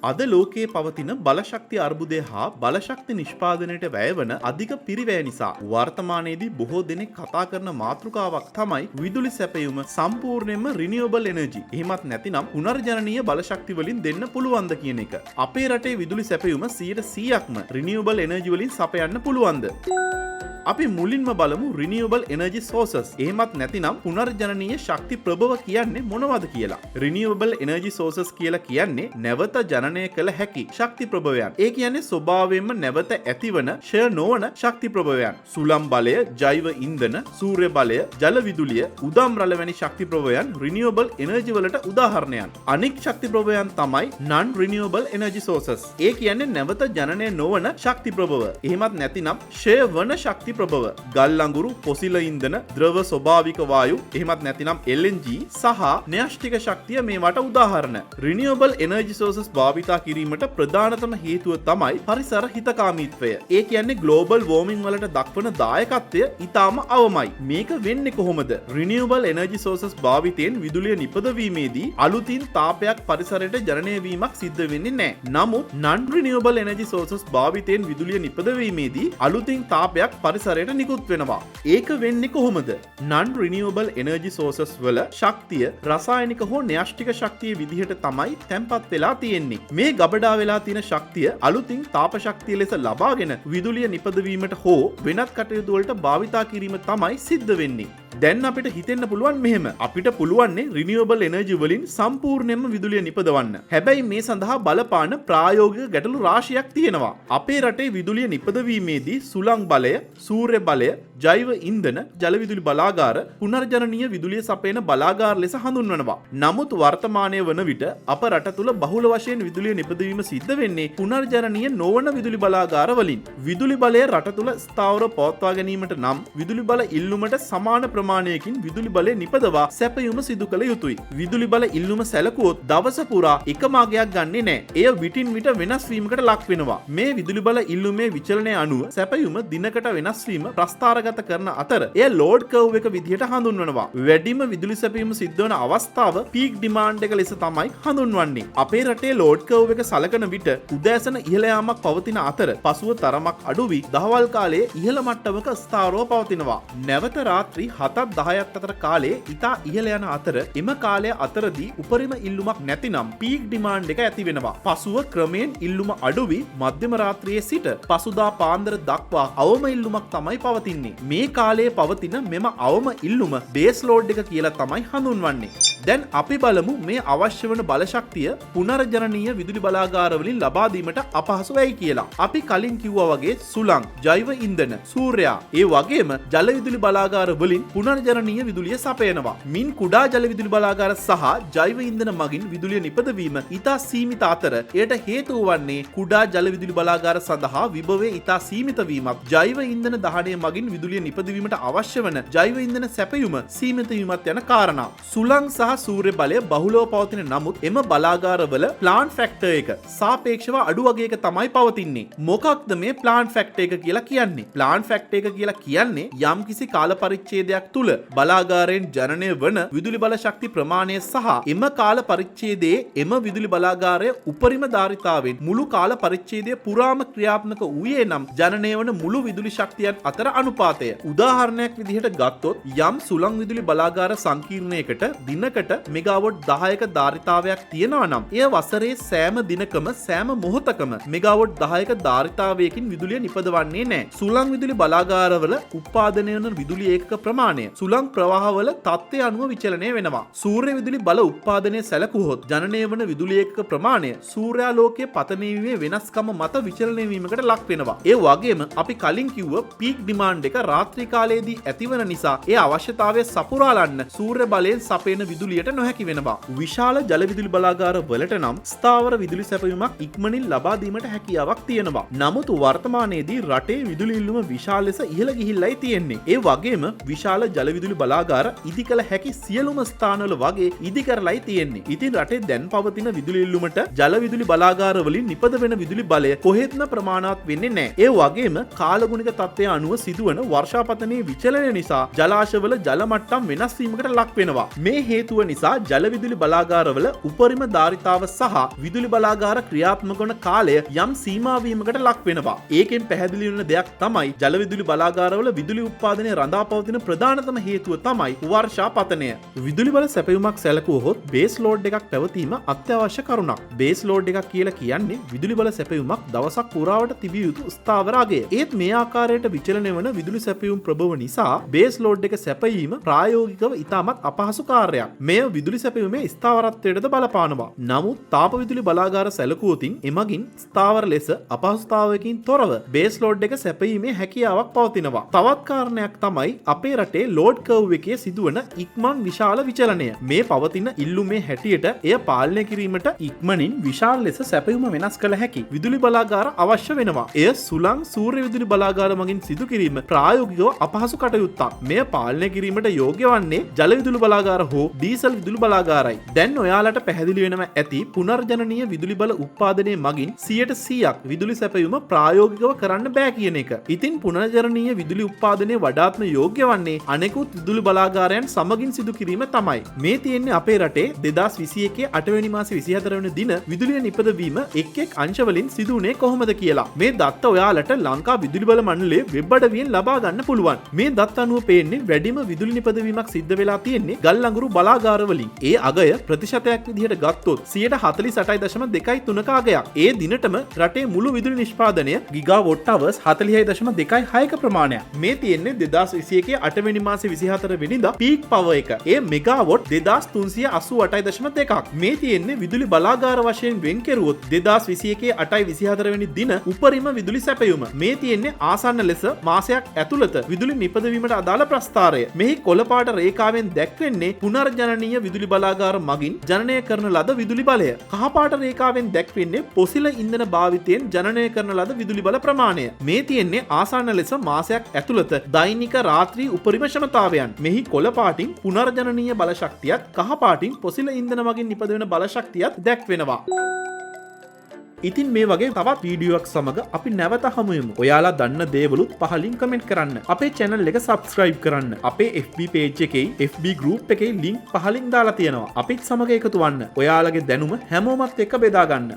අද ලෝකයේ පවතින බලශක්ති අර්බුදය හා බලශක්ති නිෂ්පාදනයට වැයවන අධික පිරිවැය නිසා වර්තමානයේදී බොහෝ දෙනෙක් කතා කරන මාතෘකාවක් තමයි විදුලි සැපයුම සම්පූර්ණයෙන්ම රිනියුවබල් එනර්ජි. එහෙමත් නැතිනම් පුනර්ජනනීය බලශක්ති වලින් දෙන්න පුළුවන්ද කියන එක. අපේ රටේ විදුලි සැපයුම 100%ක්ම රිනියුවබල් එනර්ජි වලින් සපයන්න පුළුවන්ද? අපි මුලින්ම බලමු රිනියුවබල් එනර්ජි සෝසස්. එහෙමත් නැතිනම් පුනර්ජනනීය ශක්ති ප්‍රභව කියන්නේ මොනවද කියලා. රිනියුවබල් එනර්ජි සෝසස් කියලා කියන්නේ නැවත ජනනය කළ හැකි ශක්ති ප්‍රභවයන්. ඒ කියන්නේ ස්වභාවයෙන්ම නැවත ඇතිවන ෂය නොවන ශක්ති ප්‍රභවයන්. සුළං බලය, ජෛව ඉන්ධන, සූර්ය බලය, ජල විදුලිය, උදම් රළ වැනි ශක්ති ප්‍රභවයන් රිනියුවබල් එනර්ජි වලට උදාහරණයන්. අනෙක් ශක්ති ප්‍රභවයන් තමයි non renewable energy sources. ඒ කියන්නේ නැවත ජනනය නොවන ශක්ති ප්‍රභව. එහෙමත් නැතිනම් ෂය වන ශක්ති ප්‍රභව. ගල් අඟුරු, පොසිල ඉන්ධන, ද්‍රව ස්වභාවික වායු, එහෙමත් නැතිනම් LNG සහ න්‍යෂ්ටික ශක්තිය මේවට උදාහරණ. රිනියුවබල් එනර්ජි සෝසස් භාවිතා කිරීමට ප්‍රධානතම හේතුව තමයි පරිසර හිතකාමීත්වය. ඒ කියන්නේ ග්ලෝබල් වෝමින් වලට දක්වන දායකත්වය ඊටාම අවමයි. මේක වෙන්නේ කොහොමද? රිනියුවබල් එනර්ජි සෝසස් භාවිතයෙන් විදුලිය නිපදවීමේදී අලුතින් තාපයක් පරිසරයට ජනනය වීමක් සිද්ධ වෙන්නේ නැහැ. නමුත් non renewable energy sources භාවිතයෙන් විදුලිය නිපදවීමේදී අලුතින් තාපයක් පරිසරයට නිකුත් වෙනවා. ඒක වෙන්නේ කොහොමද? non renewable energy sources වල ශක්තිය රසායනික හෝ න්‍යෂ්ටික ශක්තිය විදිහට තමයි තැන්පත් වෙලා තියෙන්නේ. මේ ගබඩා වෙලා තියෙන ශක්තිය අලුතින් තාප ශක්තිය ලෙස ලබාගෙන විදුලිය නිපදවීමට හෝ වෙනත් කටයුතු වලට භාවිතා කිරීම තමයි සිද්ධ වෙන්නේ. දැන් අපිට හිතෙන්න පුළුවන් මෙහෙම. අපිට පුළුවන්නේ රිනියුවබල් එනර්ජි වලින් සම්පූර්ණයෙන්ම විදුලිය නිපදවන්න. හැබැයි මේ සඳහා බලපාන ප්‍රායෝගික ගැටලු රාශියක් තියෙනවා. අපේ රටේ විදුලිය නිපදවීමේදී සුළං බලය, සූර්ය බලය, ජෛව ඉන්ධන, ජල විදුලි බලාගාර පුනර්ජනනීය විදුලිය සපයන බලාගාර ලෙස හඳුන්වනවා. නමුත් වර්තමානයේ වන විට අප රට තුල බහුල වශයෙන් විදුලිය නිපදවීම සිද්ධ වෙන්නේ පුනර්ජනනීය නොවන විදුලි බලාගාර වලින්. විදුලි බලය රට තුල ස්ථාවරව පවත්වා ගැනීමට නම් විදුලි බල ඉල්ලුමට සමාන ප්‍රමාණයකින් විදුලි බලය නිපදවා සැපයුම සිදු කළ යුතුයි. විදුලි බල ඉල්ලුම සැලකුවොත් දවස පුරා එකම අගයක් ගන්නේ නැහැ. එය විටින් විට වෙනස් වීමකට ලක් වෙනවා. මේ විදුලි බල ඉල්ලුමේ විචලනය අනුව සැපයුම දිනකට වෙනස් වීම ප්‍රස්ථාරගත කරන අතර එය ලෝඩ් කර්ව් එක විදිහට හඳුන්වනවා. වැඩිම විදුලි සැපයුම සිද්ධ වන අවස්ථාව පීක් ඩිමාන්ඩ් එක ලෙස තමයි හඳුන්වන්නේ. අපේ රටේ ලෝඩ් කර්ව් එක සලකන විට උදෑසන ඉහළ යාමක් පවතින අතර පසුව තරමක් අඩු වී දහවල් කාලයේ ඉහළ මට්ටමක ස්ථාවරව පවතිනවා. නැවත රාත්‍රී 7-10ක් අතර කාලයේ ඉතා ඉහළ යන අතර එම කාලය අතරදී උපරිම ඉල්ලුමක් නැතිනම් පීක් ඩිමාන්ඩ් එක ඇති වෙනවා. පසුව ක්‍රමයෙන් ඉල්ලුම අඩු වී මධ්‍යම රාත්‍රියේ සිට පසුදා පාන්දර දක්වා අවම ඉල්ලුමක් තමයි පවතින්නේ. මේ කාලයේ පවතින මෙම අවම ඉල්ලුම බේස් ලෝඩ් එක කියලා තමයි හඳුන්වන්නේ. දැන් අපි බලමු මේ අවශ්‍ය වන බලශක්තිය පුනර්ජනනීය විදුලි බලාගාර වලින් ලබා දීමට අපහසු වෙයි කියලා. අපි කලින් කිව්වා වගේ සුළං, ජෛව ඉන්ධන, සූර්යා ඒ වගේම ජල විදුලි බලාගාර වලින් පුනර්ජනනීය විදුලිය සපයනවා. මින් කුඩා ජල විදුලි බලාගාර සහ ජෛව ඉන්ධන මගින් විදුලිය නිපදවීම ඉතා සීමිත අතර එයට හේතුව වන්නේ කුඩා ජල විදුලි බලාගාර සඳහා විභවය ඉතා සීමිත වීමත්, ජෛව ඉන්ධන දහනය මගින් විදුලිය නිපදවීමට අවශ්‍ය වන ජෛව ඉන්ධන සැපයුම සීමිත වීමත් යන කාරණා. සුළං සහ සූර්ය බලය බහුලව පවතින නමුත් එම බලාගාරවල ප්ලාන්ට් ෆැක්ටර් එක සාපේක්ෂව අඩු වගේක තමයි පවතින්නේ. මොකක්ද මේ ප්ලාන්ට් ෆැක්ටර් එක කියලා කියන්නේ? ප්ලාන්ට් ෆැක්ටර් එක කියලා කියන්නේ යම්කිසි කාල පරිච්ඡේදයක් තුල බලාගාරයෙන් ජනනය වන විදුලි බල ශක්ති ප්‍රමාණය සහ එම කාල පරිච්ඡේදයේ එම විදුලි බලාගාරයේ උපරිම ධාරිතාවෙන් මුළු කාල පරිච්ඡේදය පුරාම ක්‍රියාත්මක වූයේ නම් ජනනය වන මුළු විදුලි ශක්තියන් අතර අනුපාතය. උදාහරණයක් විදිහට ගත්තොත් යම් සුළං විදුලි බලාගාර සංකීර්ණයකට දිනකට මෙගාවොට් 10ක ධාරිතාවයක් තියෙනවා නම් එය වසරේ සෑම දිනකම සෑම මොහොතකම මෙගාවොට් 10ක ධාරිතාවයකින් විදුලිය නිපදවන්නේ නැහැ. සුළං විදුලි බලාගාරවල උත්පාදනය වන විදුලි ඒකක ප්‍රමාණය සුළං ප්‍රවාහවල තත්ත්වය අනුව විචලනය වෙනවා. සූර්ය විදුලි බල උත්පාදනය සැලකුවොත් ජනනය වන විදුලි ඒකක ප්‍රමාණය සූර්යාලෝකයේ පතනය වීමේ වෙනස්කම මත විචලනය වීමකට ලක් වෙනවා. ඒ වගේම අපි කලින් කිව්ව පීක් ඩිමාන්ඩ් එක රාත්‍රී කාලයේදී ඇතිවන නිසා ඒ අවශ්‍යතාවය සපුරාලන්න සූර්ය බලයෙන් සපයන විදුලියට නොහැකි වෙනවා. විශාල ජල විදුලි බලාගාර වලට නම් ස්ථාවර විදුලි සැපයුමක් ඉක්මනින් ලබා දීමට හැකියාවක් තියෙනවා. නමුත් වර්තමානයේදී රටේ විදුලි ඉල්ලුම විශාල ලෙස ඉහළ ගිහිල්ලායි තියෙන්නේ. ඒ වගේම විශාල ජල විදුලි බලාගාර ඉදි කළ හැකි සියලුම ස්ථානවල වගේ ඉදි කරලායි තියෙන්නේ. ඉතින් රටේ දැන් පවතින විදුලි ඉල්ලුමට ජල විදුලි බලාගාර වලින් නිපද වෙන විදුලි බලය කොහෙත්ම ප්‍රමාණවත් වෙන්නේ නැහැ. ඒ වගේම කාලගුණික තත්ත්වය අනුව සිදුවන වර්ෂාපතනයේ විචලනය නිසා ජලාශවල ජල මට්ටම් වෙනස් වීමකට ලක් වෙනවා. මේ හේතුව නිසා ජල විදුලි බලාගාරවල උපරිම ධාරිතාව සහ විදුලි බලාගාර ක්‍රියාත්මක වන කාලය යම් සීමා වීමකට ලක් වෙනවා. ඒකෙන් පැහැදිලි වෙන දෙයක් තමයි ජල විදුලි බලාගාරවල විදුලි උත්පාදනය රඳා පවතින ප්‍රධානතම හේතුව තමයි වර්ෂාපතනය. විදුලි බල සැපයුමක් සැලකුවහොත් බේස් ලෝඩ් එකක් පැවතීම අත්‍යවශ්‍ය කරුණක්. බේස් ලෝඩ් එකක් කියලා කියන්නේ විදුලි බල සැපයුමක් දවසක් පුරාවට තිබිය යුතු ස්ථාවර අගය. ඒත් මේ ආකාරයට විචලනය වන විදුලි සැපයුම් ප්‍රභව නිසා බේස් ලෝඩ් එක සැපයීම ප්‍රායෝගිකව ඉතාමත් අපහසු කාර්යයක්. මෙය විදුලි සැපයුමේ ස්ථාවරත්වයටද බලපානවා. නමුත් තාප විදුලි බලාගාර සැලකුවොතින් එමගින් ස්ථාවර ලෙස අපහසුතාවයකින් තොරව බේස් ලෝඩ් එක සැපයීමේ හැකියාවක් පවතිනවා. තවත් කාරණයක් තමයි අපේ රටේ ලෝඩ් කර්ව් එකේ සිදුවන ඉක්මන් විශාල විචලනය. මේ පවතින ඉල්ලුමේ හැටියට එය පාලනය කිරීමට ඉක්මනින් විශාල ලෙස සැපයුම වෙනස් කළ හැකි විදුලි බලාගාර අවශ්‍ය වෙනවා. එය සුළං සූර්ය විදුලි බලාගාර මගින් සිදු කිරීම ප්‍රායෝගිකව අපහසු කටයුත්තක්. මෙය පාලනය කිරීමට යෝග්‍ය වන්නේ ජල විදුලි බලාගාර හෝ ඩීසල් විදුලි බලාගාරයි. දැන් ඔයාලට පැහැදිලි වෙනවා ඇති පුනර්ජනනීය විදුලි බල උත්පාදනයේ මගින් 100% විදුලි සැපයුම ප්‍රායෝගිකව කරන්න බෑ කියන එක. ඉතින් පුනර්ජනනීය විදුලි උත්පාදනයේ වඩාත්ම යෝග්‍ය වන්නේ අනෙකුත් විදුලි බලාගාරයන් සමගින් සිදු කිරීම තමයි. මේ තියෙන්නේ අපේ රටේ 2021 8 වෙනි මාසේ 24 වෙනි දින විදුලිය නිපදවීම එක් එක් අංශවලින් සිදු වුණේ කොහොමද කියලා. මේ දත්ත ඔයාලට ලංකා විදුලි බල මණ්ඩලයේ වෙබ් අඩවියෙන් ලබා ගන්න පුළුවන්. මේ දත්ත අනුව පේන්නේ වැඩිම විදුලි නිපදවීමක් සිද්ධ වෙලා තියෙන්නේ ගල් අඟුරු බලාගාර වලින්. ඒ අගය ප්‍රතිශතයක් විදිහට ගත්තොත් 48.23ක අගයක්. ඒ දිනටම රටේ මුළු විදුලි නිෂ්පාදනය ගිගාවොට් අවර්ස් 40.26ක ප්‍රමාණයක්. මේ තියෙන්නේ 2021 8 වෙනි මාසේ 24 වෙනිදා පීක් පවර් එක. ඒ මෙගාවොට් 2388.2ක්. මේ තියෙන්නේ විදුලි බලාගාර වශයෙන් වෙන් කෙරුවොත් 2021 8.24 වෙනි දින උපරිම විදුලි සැපයුම. මේ තියෙන්නේ ආසන්න ලෙස මාසයක් ඇතුළත විදුලි නිපදවීමට අදාළ ප්‍රස්ථාරය. මෙහි කොළ පාට රේඛාවෙන් දැක්වෙන්නේ පුනර්ජනනීය විදුලි බලාගාර මගින් ජනනය කරන ලද විදුලි බලය. කහ පාට රේඛාවෙන් දැක්වෙන්නේ පොසිල ඉන්ධන භාවිතයෙන් ජනනය කරන ලද විදුලි බල ප්‍රමාණය. මේ තියෙන්නේ ආසන්න ලෙස මාසයක් ඇතුළත දෛනික රාත්‍රී උපරිම ක්ෂමතාවයන්. මෙහි කොළ පාටින් පුනර්ජනනීය බල ශක්තියත් කහ පාටින් පොසිල ඉන්ධන මගින් නිපදවෙන බල ශක්තියත් දැක්වෙනවා. ඉතින් මේ වගේ තවත් වීඩියෝවක් සමග අපි නැවත හමුවෙමු. ඔයාලා දන්න දේවලුත් පහලින් කමෙන්ට් කරන්න. අපේ channel එක subscribe කරන්න. අපේ FB page එකේ FB group එකේ link පහලින් දාලා තියෙනවා. අපිත් සමග එකතු වන්න. ඔයාලගේ දැනුම හැමෝමත් එක්ක බෙදා ගන්න.